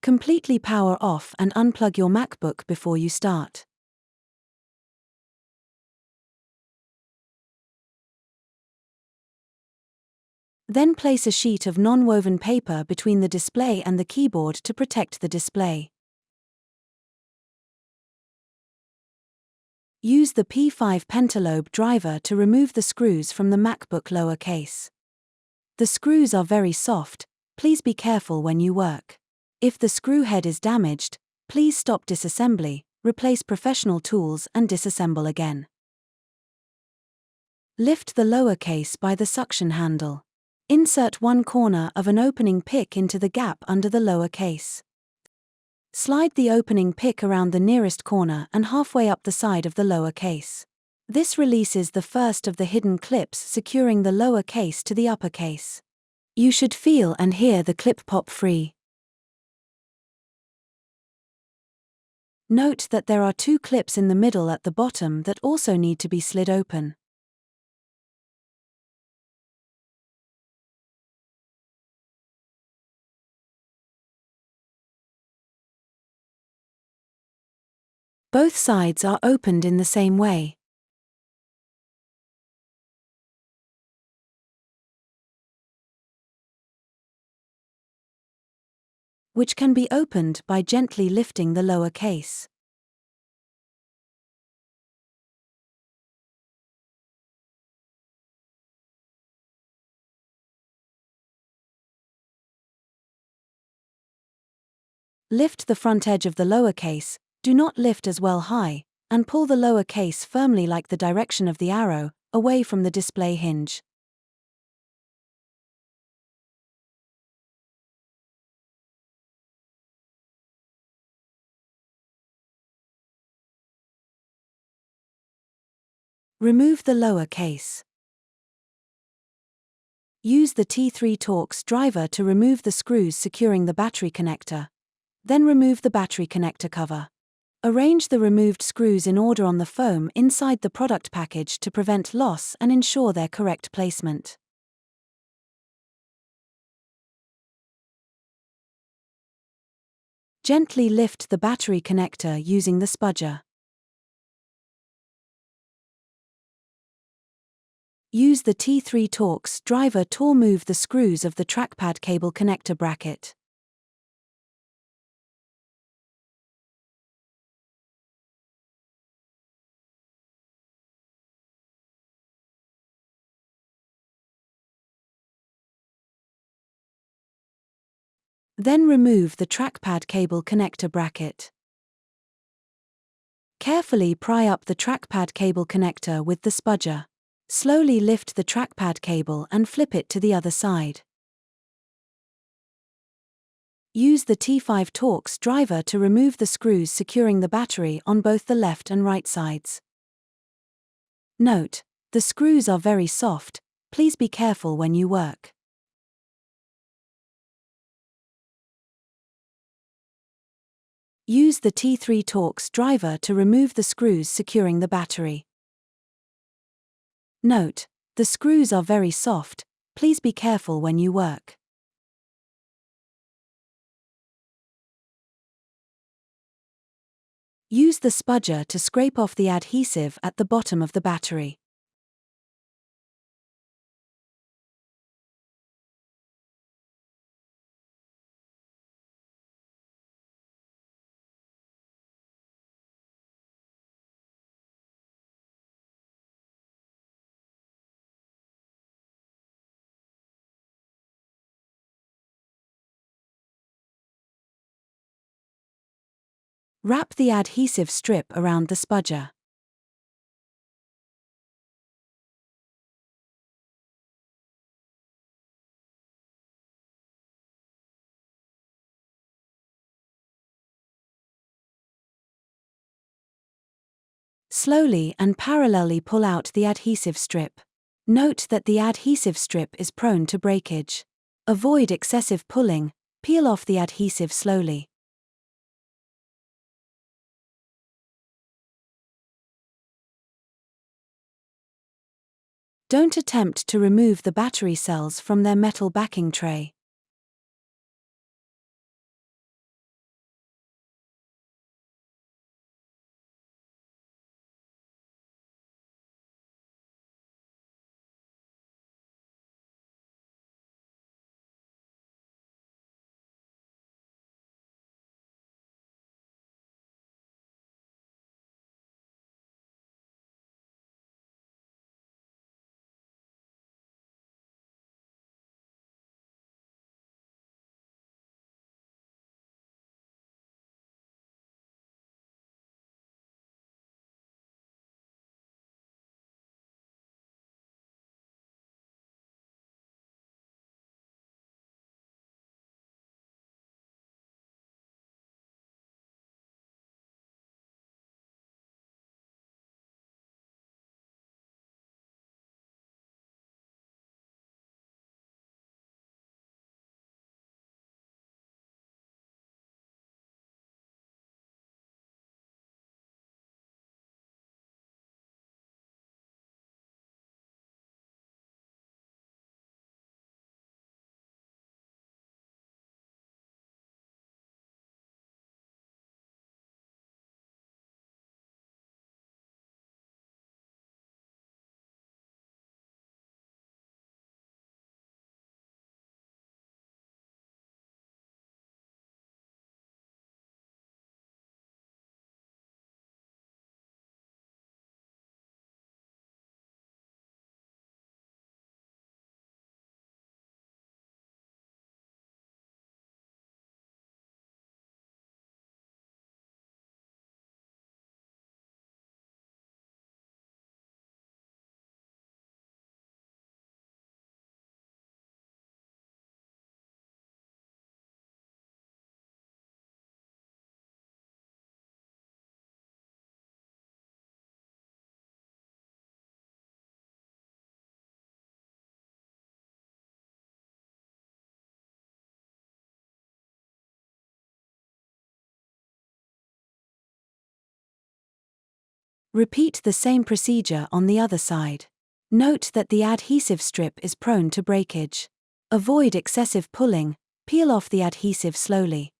Completely power off and unplug your MacBook before you start. Then place a sheet of non-woven paper between the display and the keyboard to protect the display. Use the P5 pentalobe driver to remove the screws from the MacBook lower case. The screws are very soft, please be careful when you work. If the screw head is damaged, please stop disassembly, replace professional tools and disassemble again. Lift the lower case by the suction handle. Insert one corner of an opening pick into the gap under the lower case. Slide the opening pick around the nearest corner and halfway up the side of the lower case. This releases the first of the hidden clips securing the lower case to the upper case. You should feel and hear the clip pop free. Note that there are two clips in the middle at the bottom that also need to be slid open. Both sides are opened in the same way. Which can be opened by gently lifting the lower case. Lift the front edge of the lower case, do not lift as well high, and pull the lower case firmly like the direction of the arrow, away from the display hinge. Remove the lower case. Use the T3 Torx driver to remove the screws securing the battery connector. Then remove the battery connector cover. Arrange the removed screws in order on the foam inside the product package to prevent loss and ensure their correct placement. Gently lift the battery connector using the spudger. Use the T3 Torx driver to remove the screws of the trackpad cable connector bracket. Then remove the trackpad cable connector bracket. Carefully pry up the trackpad cable connector with the spudger. Slowly lift the trackpad cable and flip it to the other side. Use the T5 Torx driver to remove the screws securing the battery on both the left and right sides. Note, the screws are very soft, please be careful when you work. Use the T3 Torx driver to remove the screws securing the battery. Note, the screws are very soft, please be careful when you work. Use the spudger to scrape off the adhesive at the bottom of the battery. Wrap the adhesive strip around the spudger. Slowly and parallelly pull out the adhesive strip. Note that the adhesive strip is prone to breakage. Avoid excessive pulling, peel off the adhesive slowly. Don't attempt to remove the battery cells from their metal backing tray. Repeat the same procedure on the other side. Note that the adhesive strip is prone to breakage. Avoid excessive pulling, peel off the adhesive slowly.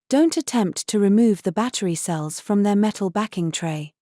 Don't attempt to remove the battery cells from their metal backing tray.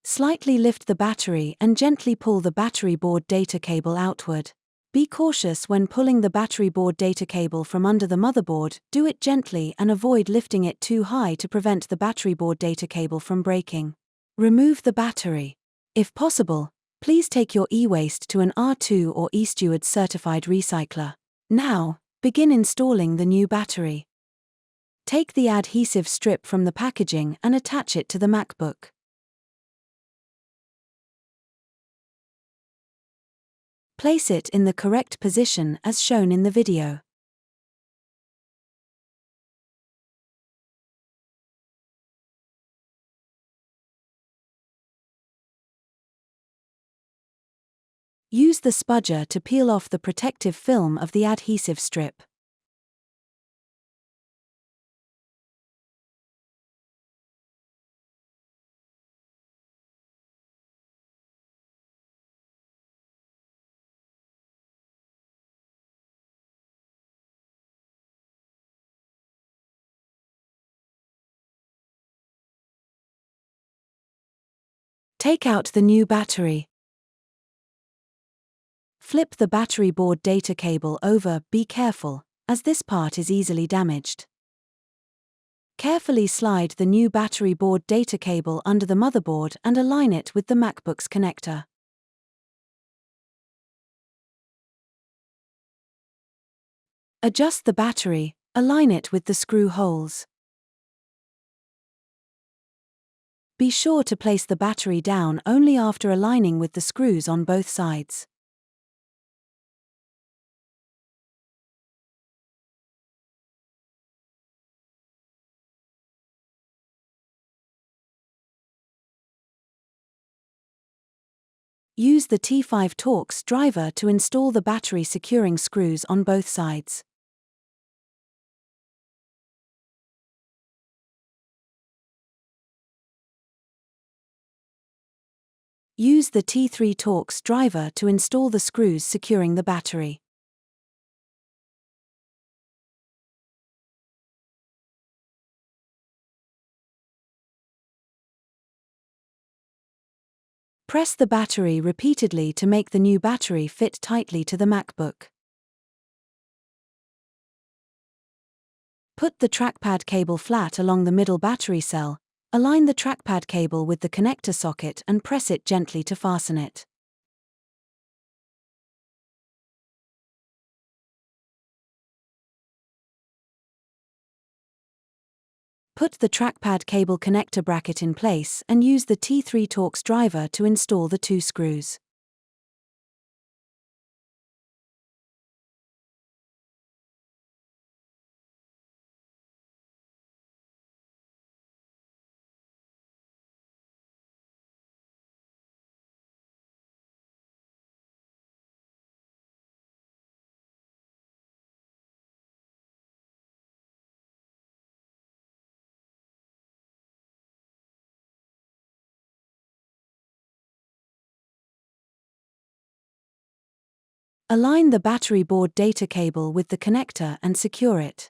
Slightly lift the battery and gently pull the battery board data cable outward. Be cautious when pulling the battery board data cable from under the motherboard. Do it gently and avoid lifting it too high to prevent the battery board data cable from breaking. Remove the battery. If possible, please take your e-waste to an R2 or eSteward certified recycler. Now, begin installing the new battery. Take the adhesive strip from the packaging and attach it to the MacBook. Place it in the correct position as shown in the video. Use the spudger to peel off the protective film of the adhesive strip. Take out the new battery. Flip the battery board data cable over. Be careful, as this part is easily damaged. Carefully slide the new battery board data cable under the motherboard and align it with the MacBook's connector. Adjust the battery, align it with the screw holes. Be sure to place the battery down only after aligning with the screws on both sides. Use the T5 Torx driver to install the battery securing screws on both sides. Use the T3 Torx driver to install the screws securing the battery. Press the battery repeatedly to make the new battery fit tightly to the MacBook. Put the trackpad cable flat along the middle battery cell, align the trackpad cable with the connector socket and press it gently to fasten it. Put the trackpad cable connector bracket in place and use the T3 Torx driver to install the 2 screws. Align the battery board data cable with the connector and secure it.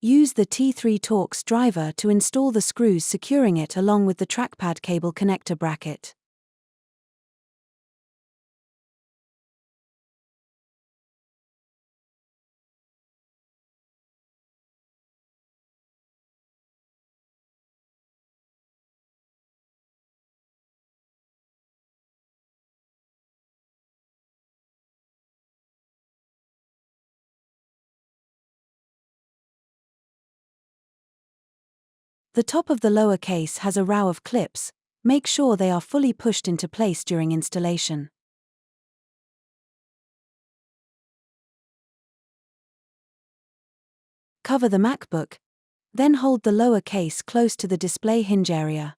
Use the T3 Torx driver to install the screws securing it along with the trackpad cable connector bracket. The top of the lower case has a row of clips. Make sure they are fully pushed into place during installation. Cover the MacBook, then hold the lower case close to the display hinge area.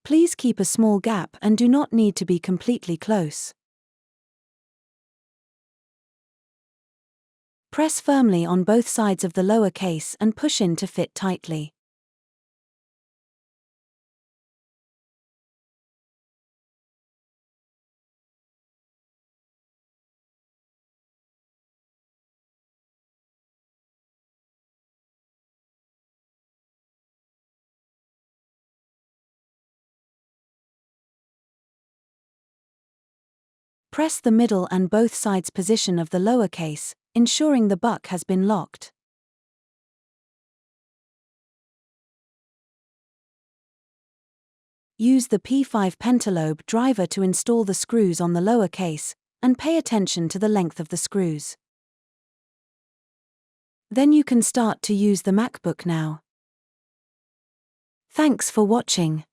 Please keep a small gap and do not need to be completely close. Press firmly on both sides of the lower case and push in to fit tightly. Press the middle and both sides position of the lower case, ensuring the buck has been locked. Use the P5 pentalobe driver to install the screws on the lower case, and pay attention to the length of the screws. Then you can start to use the MacBook now. Thanks for watching.